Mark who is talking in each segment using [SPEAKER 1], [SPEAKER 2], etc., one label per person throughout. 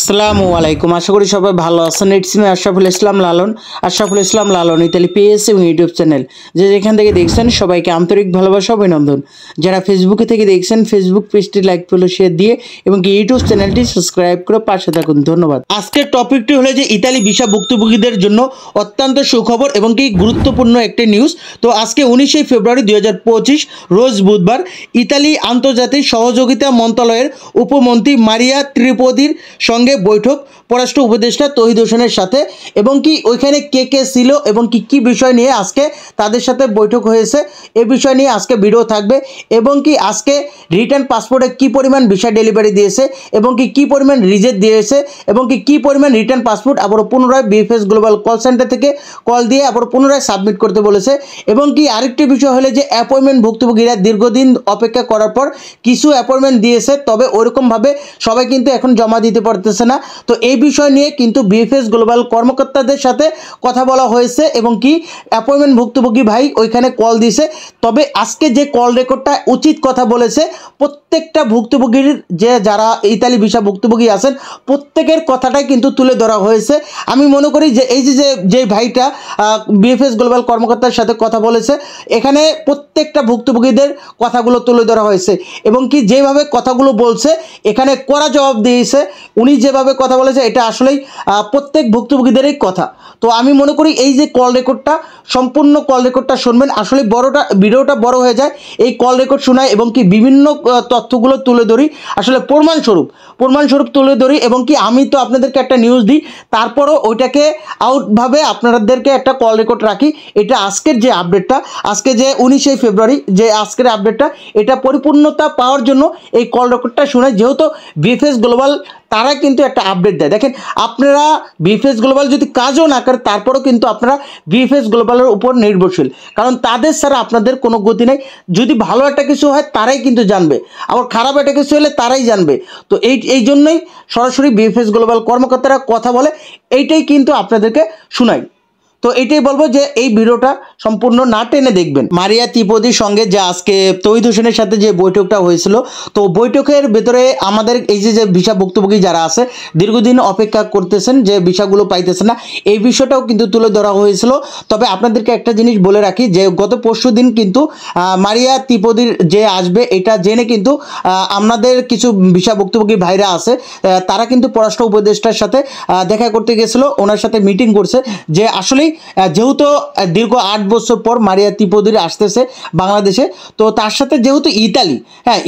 [SPEAKER 1] আসসালামু আলাইকুম। আশা করি সবাই ভালো আছেন। It's me Ashraful Islam Lalon. Ashraful Islam Lalon Italy page এবং ইউটিউব চ্যানেল যে যেখান থেকে দেখছেন সবাইকে আন্তরিক ভালোবাসা অভিনন্দন। যারা ফেসবুকে থেকে দেখছেন ফেসবুক পেজটি লাইক ফলো শেয়ার দিয়ে এবং কি ইউটিউব চ্যানেলটি সাবস্ক্রাইব করে পাশে থাকুন। ধন্যবাদ। আজকের টপিকটি হলো যে ইতালি ভিসা ভুক্তভোগীদের জন্য অত্যন্ত সুখবর এবং কি গুরুত্বপূর্ণ একটি নিউজ। তো আজকে 19 ফেব্রুয়ারি 2025 রোজ বুধবার ইতালি আন্তর্জাতিক সহযোগিতা মন্ত্রণালয়ের উপমন্ত্রী মারিয়া ত্রিপোদির সঙ্গে বৈঠক পররাষ্ট্র উপদেষ্টা তৌহিদ হোসেনের সাথে এবং কি ওইখানে কে কে ছিল এবং কি বিষয় নিয়ে আজকে তাদের সাথে বৈঠক হয়েছে এই বিষয় নিয়ে আজকে ভিডিও থাকবে এবং কি আজকে রিটার্ন পাসপোর্টে কি পরিমাণ ভিসা ডেলিভারি দিয়েছে এবং কি পরিমাণ রিজেক্ট দিয়েছে এবং কি পরিমাণ রিটার্ন পাসপোর্ট আবার পুনরায় বিএফএস গ্লোবাল কল সেন্টার থেকে কল দিয়ে আবার পুনরায় সাবমিট করতে বলেছে এবং কি আরেকটি বিষয় হলো যে অ্যাপয়েন্টমেন্ট ভুক্তভোগীরা দীর্ঘদিন অপেক্ষা করার পর কিছু অ্যাপয়েন্টমেন্ট দিয়েছে, তবে ওইরকমভাবে সবাই কিন্তু এখন জমা দিতে পারতেছে না। তো এই বিষয় নিয়ে কিন্তু বিএফএস গ্লোবাল কর্মকর্তাদের সাথে কথা বলা হয়েছে এবং কি অ্যাপয়েন্টমেন্ট ভুক্তভোগী ভাই ওইখানে কল দিয়েছে। তবে আজকে যে কল রেকর্ডটা উচিত কথা বলেছে প্রত্যেকটা ভুক্তভোগীর যে যারা ইতালি ভিসা ভুক্তভোগী আছেন প্রত্যেকের কথাটাই কিন্তু তুলে ধরা হয়েছে। আমি মনে করি যে এই যে ভাইটা বিএফএস গ্লোবাল কর্মকর্তার সাথে কথা বলেছে এখানে প্রত্যেকটা ভুক্তভোগীদের কথাগুলো তুলে ধরা হয়েছে এবং কি যেভাবে কথাগুলো বলছে এখানে কড়া জবাব দিয়েছে। উনি যেভাবে কথা বলেছে এটা আসলেই প্রত্যেক ভুক্তভোগীদেরই কথা। তো আমি মনে করি এই যে কল রেকর্ডটা সম্পূর্ণ কল রেকর্ডটা শুনবেন, আসলে ভিডিওটা বড় হয়ে যায় এই কল রেকর্ড শোনায় এবং কি বিভিন্ন তথ্যগুলো তুলে ধরি, আসলে প্রমাণস্বরূপ তুলে ধরি এবং কি আমি তো আপনাদেরকে একটা নিউজ দিই তারপরও ওইটাকে আউটভাবে আপনাদেরকে একটা কল রেকর্ড রাখি। এটা আজকের যে আপডেটটা আজকে যে 19 ফেব্রুয়ারি যে আজকের আপডেটটা এটা পরিপূর্ণতা পাওয়ার জন্য এই কল রেকর্ডটা শুনে, যেহেতু বিএফএস গ্লোবাল তারা কিন্তু একটা আপডেট দেয়। দেখেন আপনারা বিএফএস গ্লোবাল যদি কাজও না করে তারপরেও কিন্তু আপনারা বিএফএস গ্লোবালের উপর নির্ভরশীল, কারণ তাদের ছাড়া আপনাদের কোনো গতি নেই। যদি ভালো একটা কিছু হয় তারাই কিন্তু জানবে, আবার খারাপ একটা কিছু হলে তারাই জানবে। তো এই জন্যই সরাসরি বিএফএস গ্লোবাল কর্মকর্তারা কথা বলে, এইটাই কিন্তু আপনাদেরকে শোনাই। তো এটাই বলবো যে এই ভিডিওটা সম্পূর্ণ না টেনে দেখবেন। মারিয়া ত্রিপোদির সঙ্গে যে আজকে তৌহিদ হোসেনের সাথে যে বৈঠকটা হয়েছিল, তো বৈঠকের ভেতরে আমাদের এই যে ভিসা ভুক্তভোগী যারা আছে দীর্ঘদিন অপেক্ষা করতেছেন যে ভিসাগুলো পাইতেছে না এই বিষয়টাও কিন্তু তুলে ধরা হয়েছিল। তবে আপনাদেরকে একটা জিনিস বলে রাখি যে গত পরশু দিন কিন্তু মারিয়া ত্রিপোদির যে আসবে এটা জেনে কিন্তু আমাদের কিছু ভিসা ভুক্তভোগী ভাইরা আছে তারা কিন্তু পররাষ্ট্র উপদেষ্টার সাথে দেখা করতে গেছিল, ওনার সাথে মিটিং করছে যে আসলেই যেহেতু দীর্ঘ 8 বছর পর মারিয়া ত্রিপোদির আসতেছে বাংলাদেশে, তো তার সাথে যেহেতু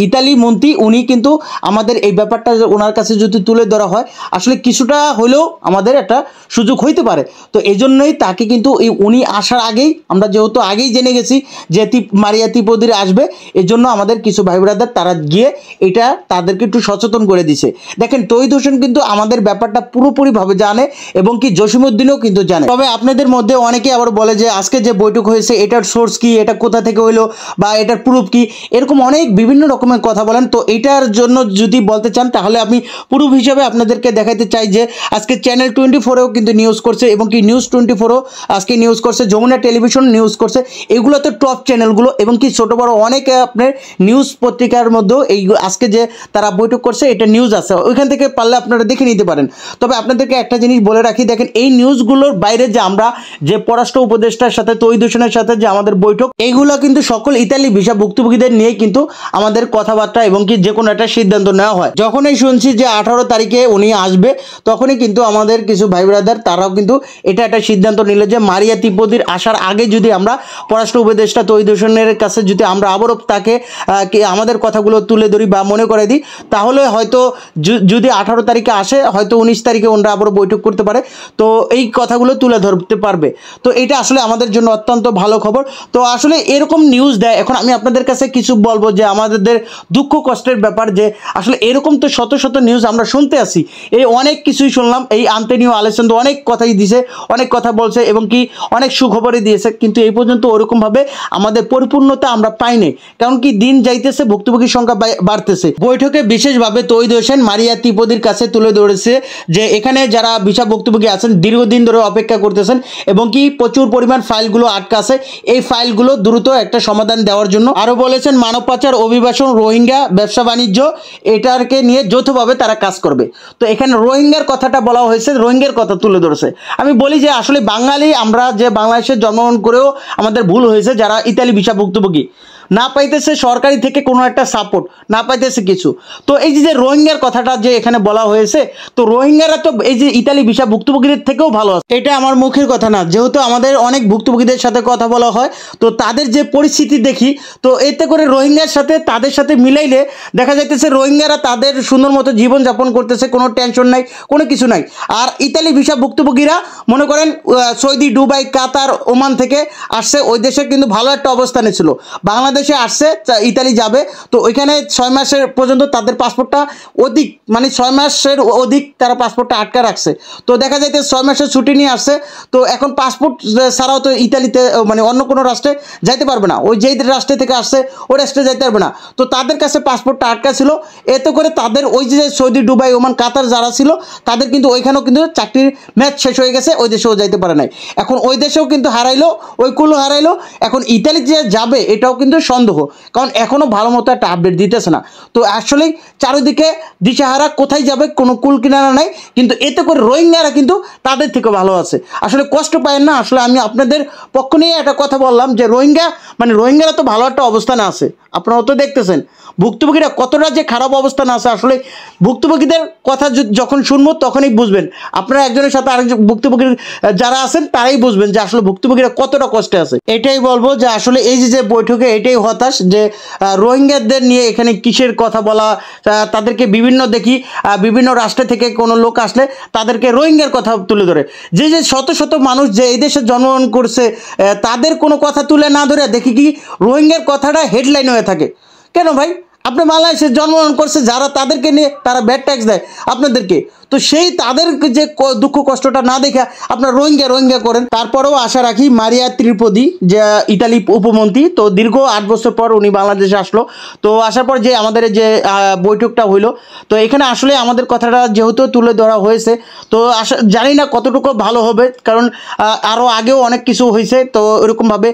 [SPEAKER 1] ইতালি মন্ত্রী উনি কিন্তু আমাদের এই ব্যাপারটা ওনার কাছে যদি তুলে ধরা হয় আসলে কিছুটা হলেও আমাদের একটা সুযোগ হইতে পারে। তো এই জন্যই তাকে কিন্তু উনি আসার আগেই আমরা যেহেতু আগেই জেনে গেছি যে মারিয়া ত্রিপোদির আসবে, এই জন্য আমাদের কিছু ভাই ব্রাদার তারা গিয়ে এটা তাদেরকে একটু সচেতন করে দিছে। দেখেন তৌহিদ হোসেন কিন্তু আমাদের ব্যাপারটা পুরোপুরিভাবে জানে এবং কি জসিমউদ্দিনও কিন্তু জানে। তবে আপনাদের মধ্যে অনেকে আবার বলে যে আজকে যে বৈঠক হয়েছে এটার সোর্স কি, এটা কোথা থেকে হইলো বা এটার প্রুফ কি, এরকম অনেক বিভিন্ন রকমের কথা বলেন। তো এটার জন্য যদি বলতে চান তাহলে আমি প্রুফ হিসাবে আপনাদেরকে দেখাইতে চাই যে আজকে চ্যানেল 24-এও কিন্তু নিউজ করছে এবং কি নিউজ 24-ও আজকে নিউজ করছে, যমুনা টেলিভিশন নিউজ করছে, এগুলো তো টপ চ্যানেলগুলো এবং কি ছোটো বড়ো অনেকে আপনার নিউজ পত্রিকার মধ্যেও এই আজকে যে তারা বৈঠক করছে এটা নিউজ আছে, ওইখান থেকে পারলে আপনারা দেখে নিতে পারেন। তবে আপনাদেরকে একটা জিনিস বলে রাখি, দেখেন এই নিউজগুলোর বাইরে যে আমরা যে পররাষ্ট্র উপদেষ্টার সাথে তৌহিদ হোসেনের সাথে যে আমাদের বৈঠক এইগুলো কিন্তু সকল ইতালি ভিসা ভুক্তভোগীদের নিয়ে কিন্তু আমাদের কথাবার্তা এবং কি যে কোনো একটা সিদ্ধান্ত নেওয়া হয়। যখনই শুনছি যে 18 তারিখে উনি আসবে তখনই কিন্তু আমাদের কিছু ভাই ব্রাদার তারাও কিন্তু এটা একটা সিদ্ধান্ত নিল যে মারিয়া ত্রিপোদির আসার আগে যদি আমরা পররাষ্ট্র উপদেষ্টা তৌহিদ হোসেনের কাছে যদি আমরা আবারও তাকে আমাদের কথাগুলো তুলে ধরি বা মনে করে দিই তাহলে হয়তো যদি 18 তারিখে আসে হয়তো 19 তারিখে ওনারা আবারও বৈঠক করতে পারে, তো এই কথাগুলো তুলে ধরতে পারবে। তো এটা আসলে আমাদের জন্য অত্যন্ত ভালো খবর। তো আসলে এরকম নিউজ দেয়, এখন আমি আপনাদের কাছে কিছু বলবো যে আমাদের দুঃখ কষ্টের ব্যাপার যে আসলে এরকম তো শত শত নিউজ আমরা শুনতে আসি, এই অনেক কিছুই শুনলাম, এই আন্তোনিও আলেসান্দ্রো অনেক কথাই দিছে, অনেক কথা বলছে এবং কি অনেক সুখবরই দিয়েছে, কিন্তু এই পর্যন্ত ওরকমভাবে আমাদের পরিপূর্ণতা আমরা পাইনি, কারণ কি দিন যাইতেছে ভুক্তভোগীর সংখ্যা বাড়তেছে। বৈঠকে বিশেষভাবে তৌহিদ হোসেন মারিয়া ত্রিপোদির কাছে তুলে ধরেছে যে এখানে যারা ভিসা ভুক্তভোগী আছেন দীর্ঘদিন ধরে অপেক্ষা করতেছেন এবং কি প্রচুর পরিমাণ ফাইলগুলো আটকা আছে, এই ফাইলগুলো দ্রুত একটা সমাধান দেওয়ার জন্য। আরও বলেছেন মানব পাচার, অভিবাসন, রোহিঙ্গা, ব্যবসা বাণিজ্য এটাকে নিয়ে যৌথভাবে তারা কাজ করবে। তো এখানে রোহিঙ্গার কথাটা বলা হয়েছে, রোহিঙ্গার কথা তুলে ধরেছে। আমি বলি যে আসলে বাঙালি আমরা যে বাংলাদেশে জন্মগ্রহণ করেও আমাদের ভুল হয়েছে, যারা ইতালি ভিসা ভুক্তভোগী না পাইতেছে সরকারি থেকে কোনো একটা সাপোর্ট, না পাইতেছে কিছু। তো এই যে রোহিঙ্গার কথাটা যে এখানে বলা হয়েছে, তো রোহিঙ্গারা তো এই যে ইতালি ভিসা ভুক্তভোগীদের থেকেও ভালো আছে। এটা আমার মুখের কথা না, যেহেতু আমাদের অনেক ভুক্তভোগীদের সাথে কথা বলা হয়, তো তাদের যে পরিস্থিতি দেখি, তো এতে করে রোহিঙ্গার সাথে তাদের সাথে মিলাইলে দেখা যাইতেছে রোহিঙ্গারা তাদের সুন্দর মতো জীবনযাপন করতেছে, কোনো টেনশন নাই, কোনো কিছু নাই। আর ইতালি ভিসা ভুক্তভোগীরা মনে করেন সৌদি, দুবাই, কাতার, ওমান থেকে আসছে, ওই দেশে কিন্তু ভালো একটা অবস্থানে ছিল, বাংলাদেশে আসছে, ইতালি যাবে, তো ওইখানে 6 মাসের পর্যন্ত তাদের পাসপোর্টটা অধিক, মানে 6 মাসের অধিক তারা পাসপোর্টটা আটকা রাখছে। তো দেখা যাইতে 6 মাসের ছুটি নিয়ে আসছে, তো এখন পাসপোর্ট ছাড়াও তো ইতালিতে মানে অন্য কোনো রাষ্ট্রে যাইতে পারবে না, ওই যেই রাষ্ট্রে থেকে আসছে ওই রাষ্ট্রে যাইতে পারবে না। তো তাদের কাছে পাসপোর্টটা আটকা ছিল, এতে করে তাদের ওই যে সৌদি, দুবাই, ওমান, কাতার যারা ছিল তাদের কিন্তু ওইখানেও কিন্তু চাকরির ম্যাচ শেষ হয়ে গেছে, ওই দেশেও যাইতে পারে নাই। এখন ওই দেশেও কিন্তু হারাইলো, ওই কুলো হারাইলো। এখন ইতালি যে যাবে এটাও কিন্তু সন্দেহ, কারণ এখনও ভালো মতো একটা আপডেট দিতেছে না। তো আসলেই চারিদিকে দিশাহারা, কোথায় যাবে কোনো কুল কিনারা নাই। কিন্তু এতে করে রোহিঙ্গারা কিন্তু তাদের থেকে ভালো আছে। আসলে কষ্ট পায় না, আসলে আমি আপনাদের পক্ষ নিয়ে একটা কথা বললাম যে রোহিঙ্গারা তো ভালো একটা অবস্থানে আছে, আপনারাও তো দেখতেছেন ভুক্তভোগীরা কতটা যে খারাপ অবস্থানে আছে। আসলে ভুক্তভোগীদের কথা যখন শুনবো তখনই বুঝবেন, আপনারা একজনের সাথে আরেকজন ভুক্তভোগীর যারা আছেন তারাই বুঝবেন যে আসলে ভুক্তভোগীরা কতটা কষ্টে আছে। এটাই বলবো যে আসলে এই যে বৈঠকে এটাই হতাশ যে রোহিঙ্গাদের নিয়ে এখানে কিসের কথা বলা, তাদেরকে বিভিন্ন দেখি বিভিন্ন রাষ্ট্র থেকে কোনো লোক আসলে তাদেরকে রোহিঙ্গার কথা তুলে ধরে, যে শত শত মানুষ যে এই দেশে জন্মগ্রহণ করছে তাদের কোনো কথা তুলে না ধরে দেখি কি রোহিঙ্গার কথাটা হেডলাইন হয়ে থাকে। কেন ভাই, আপনি বাংলাদেশে জন্মগ্রহণ করছে যারা, তাদেরকে নিয়ে তারা ব্যাড ট্যাক্স দেয় আপনাদেরকে, তো সেই তাদের যে দুঃখ কষ্টটা না দেখে আপনার রোহিঙ্গা করেন। তারপরেও আশা রাখি মারিয়া ত্রিপদি যে ইতালি উপমন্ত্রী, তো দীর্ঘ 8 বছর পর উনি বাংলাদেশে আসলো, তো আসার পর যে আমাদের যে বৈঠকটা হইলো, তো এখানে আসলে আমাদের কথাটা যেহেতু তুলে ধরা হয়েছে, তো জানি না কতটুকু ভালো হবে, কারণ আরও আগেও অনেক কিছু হয়েছে, তো এরকমভাবে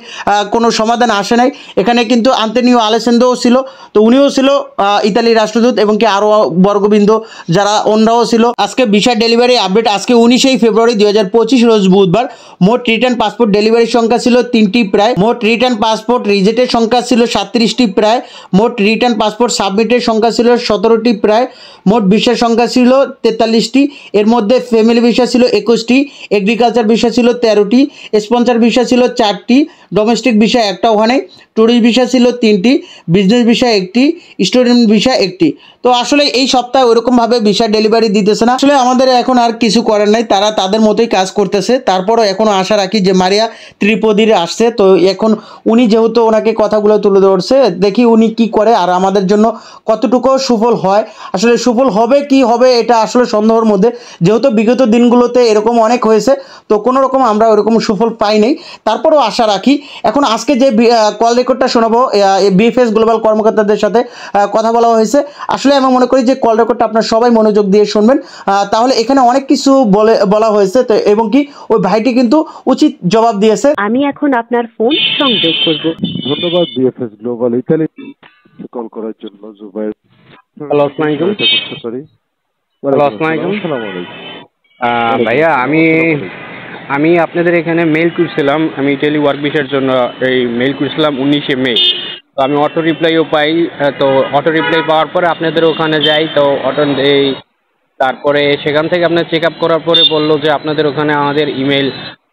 [SPEAKER 1] কোনো সমাধান আসে নাই। এখানে কিন্তু আন্তোনিও আলেসান্দ্রোও ছিল, তো উনিও ছিল ইতালির রাষ্ট্রদূত, এবং কি আরও বর্গবৃন্দ যারা অন্যরাও ছিল। আজকে ভিসা ডেলিভারি আপডেট, আজকে 19 ফেব্রুয়ারি 2025 রোজ বুধবার। মোট রিটার্ন পাসপোর্ট ডেলিভারির সংখ্যা ছিল 3টি প্রায়। মোট রিটার্ন পাসপোর্ট রিজেক্টের সংখ্যা ছিল 37টি প্রায়। মোট রিটার্ন পাসপোর্ট সাবমিটের সংখ্যা ছিল 17টি প্রায়। মোট ভিসার সংখ্যা ছিল 43টি। এর মধ্যে ফ্যামিলি ভিসা ছিল 21টি, এগ্রিকালচার ভিসা ছিল 13টি, স্পন্সর ভিসা ছিল 4টি, ডোমেস্টিক ভিসা একটাও হয় নাই, ট্যুরিস্ট ভিসা ছিল 3টি, বিজনেস ভিসা 1টি, স্টুডেন্ট ভিসা 1টি। তো আসলে এই সপ্তাহে ওইরকমভাবে ভিসা ডেলিভারি দিতেছে না। আসলে আমাদের এখন আর কিছু করার নাই, তারা তাদের মতোই কাজ করতেছে। তারপরও এখনও আশা রাখি যে মারিয়া ত্রিপদির আসছে, তো এখন উনি যেহেতু ওনাকে কথাগুলো তুলে ধরছে, দেখি উনি কি করে আর আমাদের জন্য কতটুকু সুফল হয়। আসলে সুফল হবে কি হবে এটা আসলে সন্দেহের মধ্যে, যেহেতু বিগত দিনগুলোতে এরকম অনেক হয়েছে, তো কোনো রকম আমরা ওরকম সুফল পাই নাই। তারপরেও আশা রাখি। এখন আজকে যে কল রেকর্ডটা শোনাবো, বিএফএস গ্লোবাল কর্মকর্তাদের সাথে কথা বলা হয়েছে, আসলে আমি মনে করি যে কল রেকর্ডটা আপনার সবাই মনোযোগ দিয়ে শুনবেন, তাহলে এখানে অনেক কিছু বলা হয়েছে, তো এবং কি ওই ভাইটি কিন্তু উচিত জবাব দিয়েছে।
[SPEAKER 2] আমি এখন আপনার ফোন সংযোগ করব।
[SPEAKER 3] ধন্যবাদ বিএফএস গ্লোবাল ইতালি কল করার জন্য। জুবাইর,
[SPEAKER 4] হ্যালো, আসসালামু আলাইকুম।
[SPEAKER 3] করতে পারি?
[SPEAKER 4] হ্যালো, আসসালামু আলাইকুম।
[SPEAKER 3] আসসালামু আলাইকুম।
[SPEAKER 4] ভাইয়া, আমি আপনাদের এখানে মেইল করছিলাম, আমি ইটালি ওয়ার্ক ভিসার জন্য এই মেইল করছিলাম 19 মে। তো আমি অটো রিপ্লাইও পাই, তো অটো রিপ্লাই পাওয়ার পরে আপনাদের ওখানে যাই, তো তারপরে সেখান থেকে আপনার চেক আপ করার পরে বললো যে আপনাদের ওখানে আমাদের ইমেল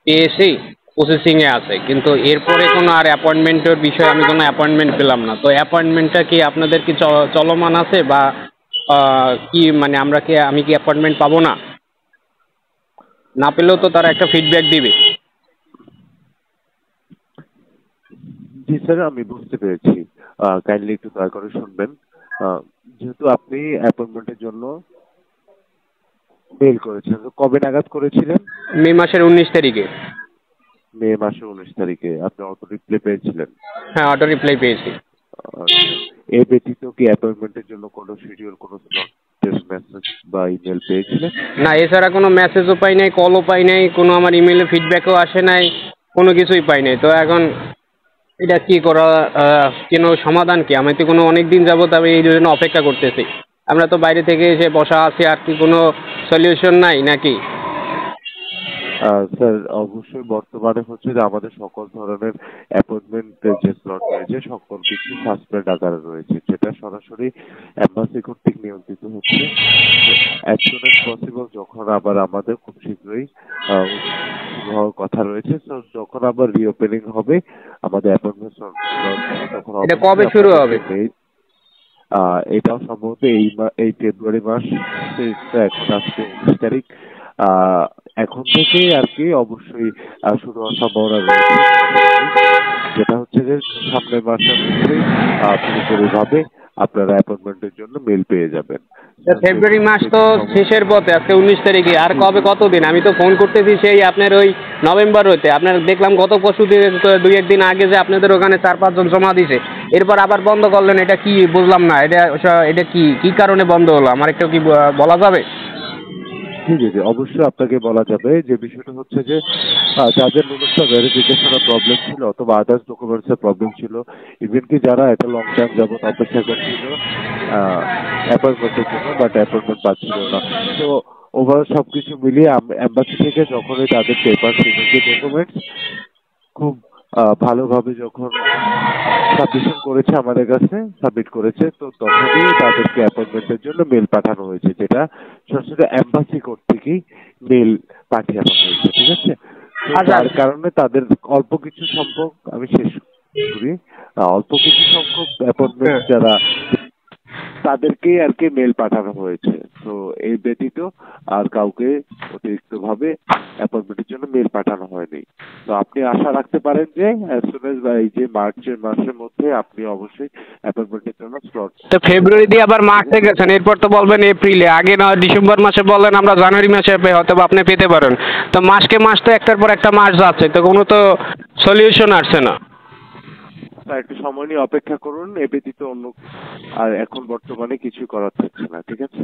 [SPEAKER 4] পেয়েছি, প্রসেসিংয়ে আছে, কিন্তু এরপরে কোনো আর অ্যাপয়েন্টমেন্টের বিষয়ে আমি কোনো অ্যাপয়েন্টমেন্ট পেলাম না। তো অ্যাপয়েন্টমেন্টটা কি আপনাদের কি চলমান আছে, বা কি মানে আমি কি অ্যাপয়েন্টমেন্ট পাবো না? না পেলেও তো তারা একটা ফিডব্যাক দিবে।
[SPEAKER 3] জি স্যার, আমি বুঝতে পেরেছি। কাইন্ডলি একটু দয়া করে শুনবেন। যেহেতু আপনি অ্যাপয়েন্টমেন্টের জন্য মেইল করেছেন, তো কবে নাগাদ করেছিলেন?
[SPEAKER 4] মে মাসের 19 তারিখে।
[SPEAKER 3] মে মাসের 19 তারিখে আপনি অটো রিপ্লাই পেয়েছিলেন?
[SPEAKER 4] হ্যাঁ, অটো রিপ্লাই পেয়েছি।
[SPEAKER 3] এ ব্যতীত কি অ্যাপয়েন্টমেন্টের জন্য কোনো শিডিউল, কোনো স্লট অ্যাপয়েন্টমেন্টের মেসেজ বা ইমেল পেয়েছিলেন?
[SPEAKER 4] না, এছাড়া কোনো মেসেজও পাই নাই, কলও পাই নাই, কোনো আমার ইমেলে ফিডব্যাকও আসে নাই, কোনো কিছুই পাই নাই। তো এখন এটা কি করা, কোনো সমাধান কি? আমি তো কোনো অনেক দিন যাবত আমি এই জন্য অপেক্ষা করতেছি। আমরা তো বাইরে থেকে এসে বসা আছি, আর কি কোনো সলিউশন নাই নাকি?
[SPEAKER 3] স্যার অবশ্যই বর্তমানে হচ্ছে যে আমাদের সকল ধরনের অ্যাপয়েন্টমেন্ট যে স্লট রয়েছে সকল কিছু সাসপেন্ড আকারে রয়েছে, যেটা সরাসরি এম্বাসি কর্তৃক নিয়ন্ত্রিত হচ্ছে। অ্যাজ সুন অ্যাজ পসিবল যখন আবার আমাদের খুব শীঘ্রই শুরু হওয়ার কথা রয়েছে, তো যখন আবার রিওপেনিং হবে আমাদের অ্যাপয়েন্টমেন্ট স্লট তখন
[SPEAKER 4] এটা কবে শুরু হবে?
[SPEAKER 3] এটাও সম্ভবত এই ফেব্রুয়ারি মাস, এখন আজকে 19 তারিখ, এখন থেকে আর কি অবশ্যই শুরু হওয়ার সম্ভাবনা রয়েছে, যেটা হচ্ছে যে সামনের মাসের মধ্যেই পুরোপুরিভাবে আপনারা অ্যাপয়েন্টমেন্টের জন্য মেল পেয়ে যাবেন।
[SPEAKER 4] ফেব্রুয়ারি মাস তো শেষের পথে, আজকে 19 তারিখে, আর কবে কতদিন? আমি তো ফোন করতেছি সেই আপনার ওই নভেম্বর হইতে। আপনার দেখলাম গত পরশু দুই একদিন আগে যে আপনাদের ওখানে 4-5 জন জমা দিছে, এরপর আবার বন্ধ করলেন, এটা কি বুঝলাম না। এটা কি কারণে বন্ধ হলো, আমার একটু কি বলা যাবে?
[SPEAKER 3] জি জি জি, অবশ্যই আপনাকে বলা যাবে। যে বিষয়টা হচ্ছে যে যাদের ন্যূনতম ভেরিফিকেশনের প্রবলেম ছিল অথবা আদার্স ডকুমেন্টসের প্রবলেম ছিল, ইভেন কি যারা একটা লং টাইম যাবত অপেক্ষা করছিল অ্যাপয়েন্টমেন্টের জন্য, বাট অ্যাপয়েন্টমেন্ট পাচ্ছিল না, তো ওভারঅল সবকিছু মিলিয়ে এম্বাসি থেকে যখনই তাদের পেপার সিগনেচার ডকুমেন্টস খুব ভালোভাবে যখন সাবমিশন করেছে আমাদের কাছে, সাবমিট করেছে, তো তখনই তাদেরকে অ্যাপয়েন্টমেন্টের জন্য মেল পাঠানো হয়েছে, যেটা সরাসরি এম্বাসি কর্তৃকই মেল পাঠানো হয়েছে। ঠিক আছে, তো যার কারণে তাদের অল্প কিছু সংখ্যক, আমি শেষ করি, অল্প কিছু সংখ্যক অ্যাপয়েন্টমেন্ট যারা তাদেরকেই আর কি মেল পাঠানো হয়েছে। তো এই ব্যতীত আর কাউকে অতিরিক্ত ভাবে অ্যাপয়েন্টমেন্টের জন্য মেল পাঠানো হয়নি। তো আপনি আশা রাখতে পারেন যে অ্যাজ সুন অ্যাজ এই যে মার্চের মাসের মধ্যে আপনি অবশ্যই অ্যাপয়েন্টমেন্টের জন্য স্লট।
[SPEAKER 4] তো ফেব্রুয়ারি দিয়ে আবার মার্চে গেছেন, এরপর তো বলবেন এপ্রিলে, আগে না ডিসেম্বর মাসে বললেন আমরা জানুয়ারি মাসে হয়তো আপনি পেতে পারেন। তো মাস তো একটার পর একটা মাস যাচ্ছে, তো কোনো তো সলিউশন আসছে না।
[SPEAKER 3] একটু সময় নিয়ে অপেক্ষা করুন, এ ব্যতীত অন্য আর এখন বর্তমানে কিছু করার থাকছে না। ঠিক আছে,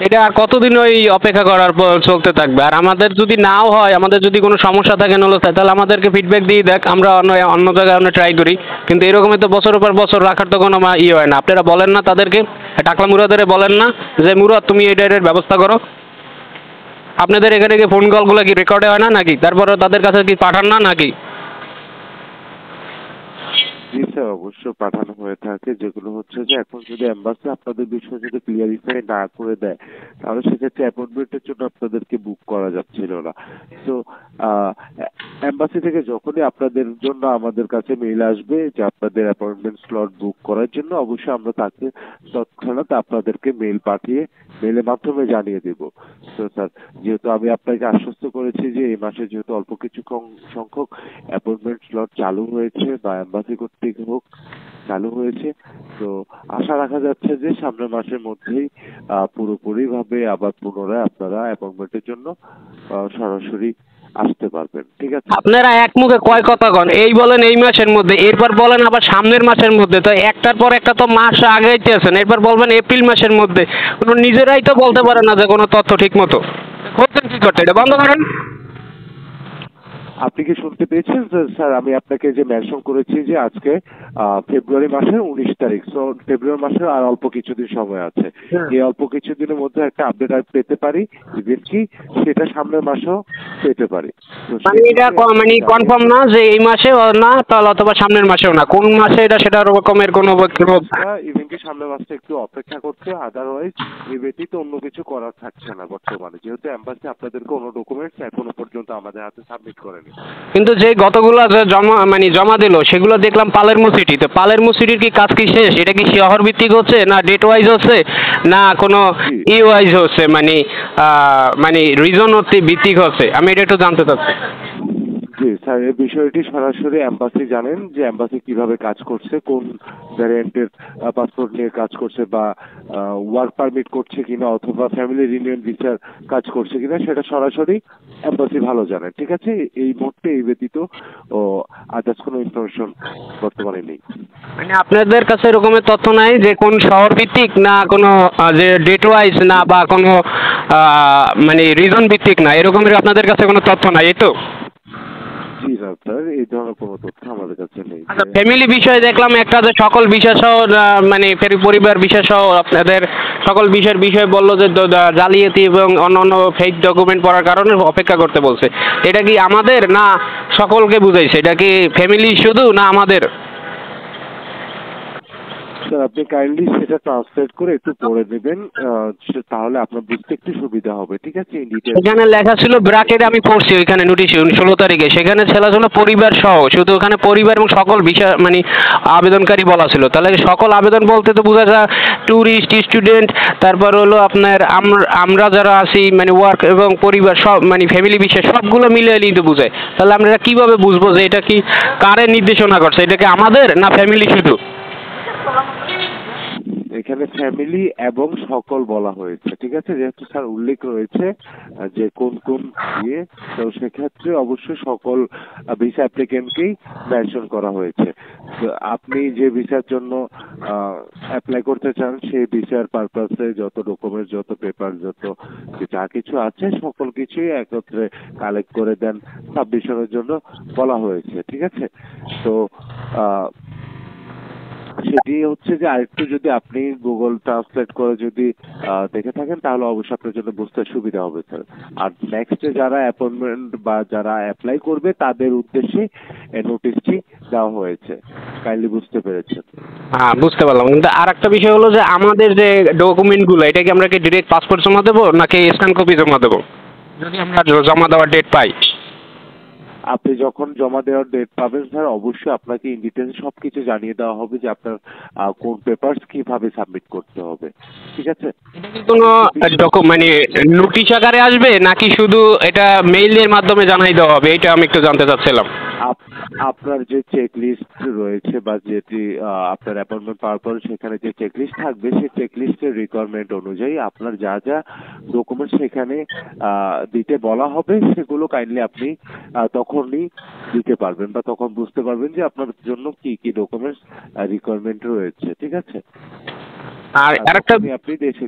[SPEAKER 4] এটা আর কতদিন ওই অপেক্ষা করার পর চলতে থাকবে? আর আমাদের যদি নাও হয়, আমাদের যদি কোনো সমস্যা থাকে নলস্থায়, তাহলে আমাদেরকে ফিডব্যাক দিয়ে দেখ, আমরা অন্য জায়গায় আমরা ট্রাই করি। কিন্তু এরকমই তো বছরের পর বছর রাখার তো কোনো হয় না। আপনারা বলেন না তাদেরকে, টাকলা মুরাদের বলেন না যে মুরাদ তুমি এটার ব্যবস্থা করো? আপনাদের এখানে কি ফোন কলগুলো কি রেকর্ডে হয় না নাকি? তারপরে তাদের কাছে কি পাঠান না নাকি?
[SPEAKER 3] জি স্যার, অবশ্য পাঠানো হয়ে থাকে, যেগুলো হচ্ছে যে এখন যদি এম্বাসি আপনাদের বিষয়ে যদি ক্লিয়ারিফাই না করে দেয়, তাহলে সেক্ষেত্রে অ্যাপয়েন্টমেন্টের জন্য আপনাদেরকে বুক করা যাচ্ছিল না। তো এম্বাসি থেকে যখনই আপনাদের জন্য আমাদের কাছে মেইল আসবে যে আপনাদের অ্যাপয়েন্টমেন্ট স্লট বুক করার জন্য, অবশ্যই আমরা তাকে তৎক্ষণাৎ আপনাদেরকে মেইল পাঠিয়ে মেইলের মাধ্যমে জানিয়ে দেব। তো স্যার, যেহেতু আমি আপনাকে আশ্বস্ত করেছি যে এই মাসে যেহেতু অল্প কিছু সংখ্যক অ্যাপয়েন্টমেন্ট স্লট চালু হয়েছে বা এম্বাসি কর্তৃক হোক চালু হয়েছে, তো আশা রাখা যাচ্ছে যে সামনের মাসের মধ্যেই পুরোপুরি ভাবে আবার পুনরায় আপনারা অ্যাপয়েন্টমেন্টের জন্য সরাসরি আসতে পারবেন। ঠিক আছে,
[SPEAKER 4] আপনারা এক মুখে কয় কথা কন, এই বলেন এই মাসের মধ্যে, এরপর বলেন আবার সামনের মাসের মধ্যে। তো একটার পর একটা তো মাস আগাইতেছেন, এরপর বলবেন এপ্রিল মাসের মধ্যে। কোনো নিজেরাই তো বলতে পারে না যে কোনো তথ্য ঠিক মতো করতেন। কি করতে, এটা বন্ধ করেন।
[SPEAKER 3] আপনি কি শুনতে পেয়েছেন স্যার? আমি আপনাকে যে মেনশন করেছি যে আজকে ফেব্রুয়ারি মাসের 19 তারিখ, সো ফেব্রুয়ারি মাসের আর অল্প কিছুদিন সময় আছে। এই অল্প কিছুদিনের মধ্যে একটা আপডেট আর পেতে পারি, ইভেন কি সেটা সামনের মাসেও পেতে পারি।
[SPEAKER 4] মানে এটা মানে কনফার্ম না যে এই মাসে না, তাহলে অথবা সামনের মাসেও না, কোন মাসে এটা সেটা রকমের কোনো
[SPEAKER 3] ইভেন কি সামনের মাসে একটু অপেক্ষা করতে, আদারওয়াইজ এই ব্যতীত অন্য কিছু করার থাকছে না বর্তমানে, যেহেতু এম্বাসি আপনাদেরকে কোনো ডকুমেন্টস এখনো পর্যন্ত আমাদের হাতে সাবমিট করেনি।
[SPEAKER 4] কিন্তু যে গতগুলো জমা দিল সেগুলো দেখলাম পালেরমো সিটি। তো পালেরমো সিটির কি কাজ কি শেষ? এটা কি শহর ভিত্তিক হচ্ছে, না ডেট ওয়াইজ হচ্ছে, না কোনো ওয়াইজ হচ্ছে, মানে রিজন ভিত্তিক হচ্ছে? আমি এটা একটু জানতে চাচ্ছি।
[SPEAKER 3] জি স্যার, স্যার এই বিষয়টি সরাসরি এম্বাসি জানেন যে এম্বাসি কিভাবে কাজ করছে, কোন ভ্যারিয়েন্টের পাসপোর্ট নিয়ে কাজ করছে, বা ওয়ার্ক পারমিট করছে কিনা অথবা ফ্যামিলি রিউনিয়ন ভিসার কাজ করছে কিনা, সেটা সরাসরি এম্বাসি ভালো জানে। ঠিক আছে, এই মুহূর্তে এই ব্যতীত ও আদার্স কোনো ইনফরমেশন বর্তমানে নেই।
[SPEAKER 4] মানে আপনাদের কাছে এরকমের তথ্য নাই যে কোন শহর ভিত্তিক না কোনো যে ডেট ওয়াইজ না বা কোনো মানে রিজন ভিত্তিক না, এরকমের আপনাদের কাছে কোনো তথ্য নাই, এই তো?
[SPEAKER 3] জি না স্যার, এই ধরনের কোনো তথ্য আমাদের কাছে নেই।
[SPEAKER 4] আচ্ছা, ফ্যামিলি বিষয়ে দেখলাম একটা যে সকল বিষয় সহ মানে পরিবার বিষয় সহ আপনাদের সকল বিষয় বললো যে জালিয়াতি এবং অন্যান্য ফেক ডকুমেন্ট পড়ার কারণে অপেক্ষা করতে বলছে। এটা কি আমাদের না সকলকে বুঝাইছে? এটা কি ফ্যামিলি শুধু না আমাদের?
[SPEAKER 3] স্যার আপনি কাইন্ডলি সেটা ট্রান্সলেট করে একটু পড়ে নেবেন, তাহলে আপনার বুঝতে একটু সুবিধা হবে। ঠিক আছে,
[SPEAKER 4] এখানে লেখা ছিল ব্র্যাকেটে, আমি পড়ছি ওইখানে নোটিশে 16 তারিখে, সেখানে ছেলা ছিল পরিবার সহ, শুধু ওখানে পরিবার এবং সকল বিষয় মানে আবেদনকারী বলা ছিল। তাহলে সকল আবেদন বলতে তো বোঝা যায় ট্যুরিস্ট, স্টুডেন্ট, তারপর হলো আপনার আমরা যারা আছি মানে ওয়ার্ক এবং পরিবার সব মানে ফ্যামিলি বিষয় সবগুলো মিলে কিন্তু বোঝায়। তাহলে আমরা কিভাবে বুঝবো যে এটা কি কারে নির্দেশনা করছে? এটা কি আমাদের না ফ্যামিলি শুধু?
[SPEAKER 3] এখানে ফ্যামিলি এবং সকল বলা হয়েছে। ঠিক আছে, যেহেতু স্যার উল্লেখ রয়েছে যে কোন কোন দিয়ে, তো সেক্ষেত্রে অবশ্যই সকল ভিসা অ্যাপ্লিকেন্টকেই মেনশন করা হয়েছে। আপনি যে ভিসার জন্য অ্যাপ্লাই করতে চান সেই ভিসার পারপাসে যত ডকুমেন্ট, যত পেপার, যত যা কিছু আছে সকল কিছুই একত্রে কালেক্ট করে দেন সাবমিশনের জন্য বলা হয়েছে। ঠিক আছে, তো সেটি হচ্ছে যে আরেকটু যদি আপনি গুগল ট্রান্সলেট করে যদি দেখে থাকেন তাহলে অবশ্যই আপনার জন্য বুঝতে সুবিধা হবে স্যার। আর নেক্সটে যারা অ্যাপয়েন্টমেন্ট বা যারা অ্যাপ্লাই করবে তাদের উদ্দেশ্যে নোটিশটি দেওয়া হয়েছে, কাইন্ডলি বুঝতে পেরেছেন?
[SPEAKER 4] হ্যাঁ, বুঝতে পারলাম। কিন্তু আর একটা বিষয় হলো যে আমাদের যে ডকুমেন্টগুলো, এটা কি আমরা কি ডিরেক্ট পাসপোর্ট জমা দেবো নাকি স্ক্যান কপি জমা দেবো যদি আমরা জমা দেওয়ার ডেট পাই?
[SPEAKER 3] আপনি যখন জমা দেওয়ার ডেট পাবেন স্যার, অবশ্যই আপনাকে ইন ডিটেলস সবকিছু জানিয়ে দেওয়া হবে যে আপনার কোন পেপারস কিভাবে সাবমিট করতে হবে। ঠিক আছে,
[SPEAKER 4] এটা কি কোনো মানে নোটিশ আকারে আসবে নাকি শুধু এটা মেইলের মাধ্যমে জানাই দেওয়া হবে? এটা আমি একটু জানতে চাচ্ছিলাম।
[SPEAKER 3] আপনার যে চেক লিস্ট রয়েছে বা যেটি আপনার অ্যাপয়েন্টমেন্ট পাওয়ার পর সেখানে যে চেক লিস্ট থাকবে, সেই চেক লিস্টের রিকোয়ারমেন্ট অনুযায়ী আপনার যা যা ডকুমেন্ট সেখানে দিতে বলা হবে সেগুলো কাইন্ডলি আপনি তখনই দিতে পারবেন বা তখন বুঝতে পারবেন যে আপনার জন্য কি কি ডকুমেন্টস রিকোয়ারমেন্ট রয়েছে। ঠিক আছে,
[SPEAKER 4] আর
[SPEAKER 3] আপনি দেশে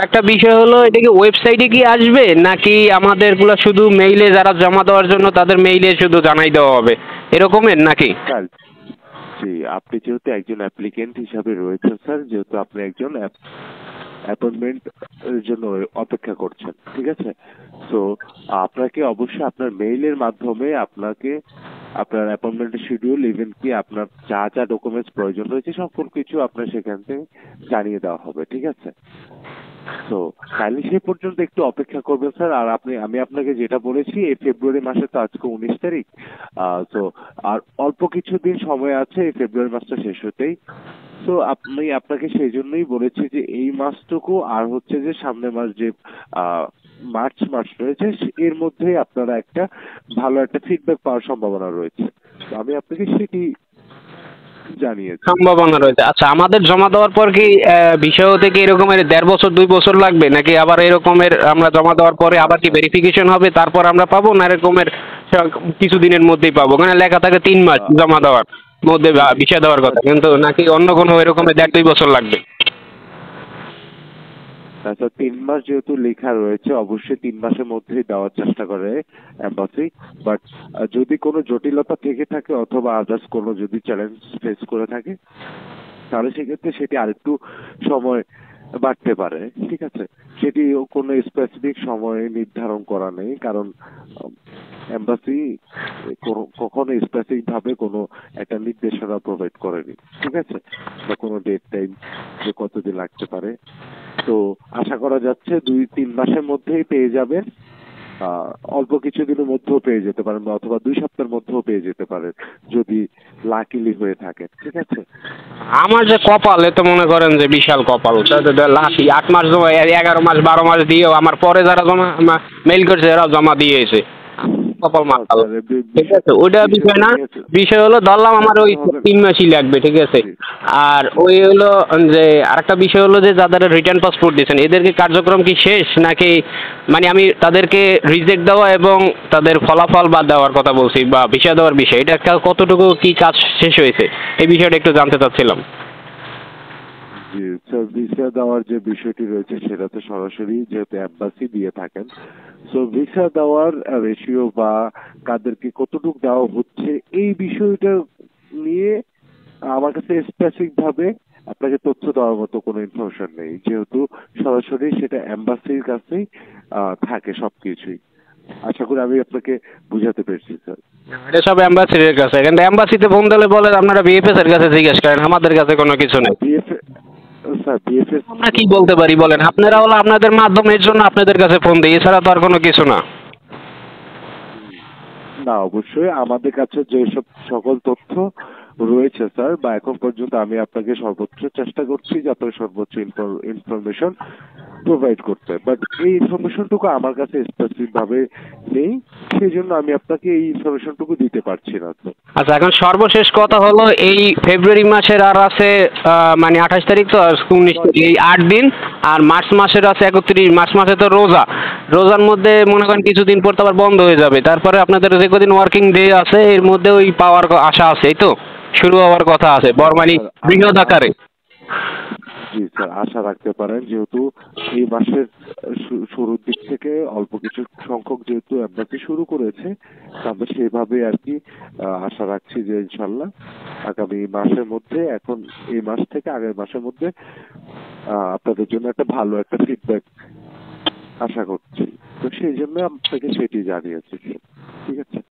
[SPEAKER 4] একটা বিষয় হলো, এটা কি ওয়েবসাইটে কি আসবে নাকি আমাদেরগুলো শুধু মেইলে যারা জমা দেওয়ার জন্য তাদের মেইলে শুধু জানাই দেওয়া হবে, এরকমের নাকি?
[SPEAKER 3] জি, আপনি যেহেতু একজন অ্যাপ্লিকেন্ট হিসাবে রয়েছেন স্যার, যেহেতু আপনি একজন অ্যাপয়েন্টমেন্ট এর জন্য অপেক্ষা করছেন, ঠিক আছে, তো আপনাকে অবশ্যই আপনার মেইলের মাধ্যমে আপনাকে আপনার অ্যাপয়েন্টমেন্টের শিডিউল, ইভেন কি আপনার যা যা ডকুমেন্টস প্রয়োজন রয়েছে সকল কিছু আপনার সেখান থেকে জানিয়ে দেওয়া হবে। ঠিক আছে, তো কাইন্ডলি সেই পর্যন্ত একটু অপেক্ষা করবেন স্যার। আর আমি আপনাকে যেটা বলেছি, এই ফেব্রুয়ারি মাসে তো আজকে 19 তারিখ, তো আর অল্প কিছুদিন সময় আছে এই ফেব্রুয়ারি মাসটা শেষ হতেই। তো আপনাকে সেই জন্যই বলেছি যে এই মাসটুকু আর হচ্ছে যে সামনের মাস যে মার্চ মাস রয়েছে এর মধ্যেই আপনারা একটা ভালো একটা ফিডব্যাক পাওয়ার সম্ভাবনা রয়েছে। তো আমি আপনাকে সেটি জানিয়েছি।
[SPEAKER 4] সম্ভাবনা রয়েছে। আচ্ছা, আমাদের জমা দেওয়ার পর কি বিষয় হতে কি এরকমের 1.5 বছর 2 বছর লাগবে নাকি আবার এরকমের আমরা জমা দেওয়ার পরে আবার কি ভেরিফিকেশন হবে তারপর আমরা পাবো, না এরকমের কিছুদিনের মধ্যেই পাবো? মানে লেখা থাকে 3 মাস জমা দেওয়ার মধ্যে বিষয় দেওয়ার কথা, কিন্তু নাকি অন্য কোনো এরকমের 1.5-2 বছর লাগবে?
[SPEAKER 3] আচ্ছা, 3 মাস যেহেতু লেখা রয়েছে অবশ্যই 3 মাসের মধ্যেই দেওয়ার চেষ্টা করে এম্বাসি। বাট যদি কোনো জটিলতা থেকে থাকে অথবা আদার্স কোনো যদি চ্যালেঞ্জ ফেস করে থাকে তাহলে সেক্ষেত্রে সেটি আরেকটু সময় বাড়তে পারে। ঠিক আছে, সেটি কোনো স্পেসিফিক সময় নির্ধারণ করা নেই, কারণ এম্বাসি কখনো স্পেসিফিক ভাবে কোনো একটা নির্দেশনা প্রোভাইড করেনি। ঠিক আছে, বা কোনো ডেট টাইম যে কতদিন লাগতে পারে। তো আশা করা যাচ্ছে 2-3 মাসের মধ্যেই পেয়ে যাবেন, অল্প কিছুদিনের মধ্যেও পেয়ে যেতে পারেন অথবা 2 সপ্তাহের মধ্যেও পেয়ে যেতে পারেন যদি লাকিলি হয়ে থাকে। ঠিক আছে,
[SPEAKER 4] আমার যে কপাল, এ তো মনে করেন যে বিশাল কপাল। লাকি 8 মাস জমা, 11 মাস 12 মাস দিয়েও আমার পরে যারা জমা মেইল করছে এরাও জমা দিয়েছে। কপাল মাতাল,
[SPEAKER 3] স্যার,
[SPEAKER 4] ঠিক আছে, ওইটা বিষয় না। বিষয় হলো ধরলাম আমার ওই 3 মাসই লাগবে, ঠিক আছে। আর ওই হলো যে আরেকটা বিষয় হলো যে যাদের রিটার্ন পাসপোর্ট দিয়েছেন এদেরকে কার্যক্রম কি শেষ নাকি, মানে আমি তাদেরকে রিজেক্ট দেওয়া এবং তাদের ফলাফল বাদ দেওয়ার কথা বলছি বা ভিসা দেওয়ার বিষয়, এটা কতটুকু কি কাজ শেষ হয়েছে এই বিষয়টা একটু জানতে চাচ্ছিলাম।
[SPEAKER 3] জি স্যার, ভিসা দেওয়ার যে বিষয়টি রয়েছে সেটা তো সরাসরি যেহেতু এম্বাসি দিয়ে থাকেন, সো ভিসা দেওয়ার রেশিও বা কাদেরকে কতটুকু দেওয়া হচ্ছে এই বিষয়টা নিয়ে আমার কাছে স্পেসিফিক ভাবে আপনাকে তথ্য দেওয়ার মতো কোনো ইনফরমেশন নেই, যেহেতু সরাসরি সেটা এম্বাসির কাছেই থাকে সবকিছুই। আশা করি আমি আপনাকে বুঝাতে পেরেছি স্যার।
[SPEAKER 4] এটা সব অ্যাম্বাসির কাছে, কিন্তু অ্যাম্বাসিতে ফোন দিলে বলে আপনারা বিএফএস এর কাছে জিজ্ঞেস করেন, আমাদের কাছে কোনো কিছু নেই।
[SPEAKER 3] স্যার বিএফএস
[SPEAKER 4] আমরা কি বলতে পারি বলেন, আপনারা হলো আপনাদের মাধ্যমের জন্য আপনাদের কাছে ফোন দিই, এছাড়া তো আর কোনো কিছু না।
[SPEAKER 3] না, অবশ্যই আমাদের কাছে যেসব সকল তথ্য রয়েছে স্যার, বা এখন পর্যন্ত আমি আপনাকে সর্বোচ্চ চেষ্টা করছি যাতে সর্বোচ্চ ইনফরমেশন প্রোভাইড করতে, বাট এই ইনফরমেশনটুকু আমার কাছে স্পেসিফিক ভাবে নেই, সেই জন্য আমি আপনাকে এই ইনফরমেশনটুকু দিতে পারছি না স্যার।
[SPEAKER 4] আচ্ছা, এখন সর্বশেষ কথা হলো এই ফেব্রুয়ারি মাসের আর আছে মানে 28 তারিখ তো 19, এই 8 দিন, আর মার্চ মাসের আছে 31। মার্চ মাসে তো রোজার মধ্যে মনে করেন কিছুদিন পর তো আবার বন্ধ হয়ে যাবে, তারপরে আপনাদের যে কদিন ওয়ার্কিং ডে আছে এর মধ্যে ওই পাওয়ার আশা আছে, এই তো শুরু হওয়ার কথা আছে বর্মানি বৃহৎ আকারে।
[SPEAKER 3] জি স্যার, আশা রাখতে পারেন, যেহেতু এই মাসের শুরুর দিক থেকে অল্প কিছু সংখ্যক যেহেতু এমবাসি শুরু করেছে, আমরা সেইভাবে আর কি আশা রাখছি যে ইনশাল্লাহ আগামী মাসের মধ্যে, এখন এই মাস থেকে আগামী মাসের মধ্যে আপনাদের জন্য একটা ভালো একটা ফিডব্যাক আশা করছি, তো সেই জন্য আপনাকে সেটি জানিয়েছি। ঠিক আছে।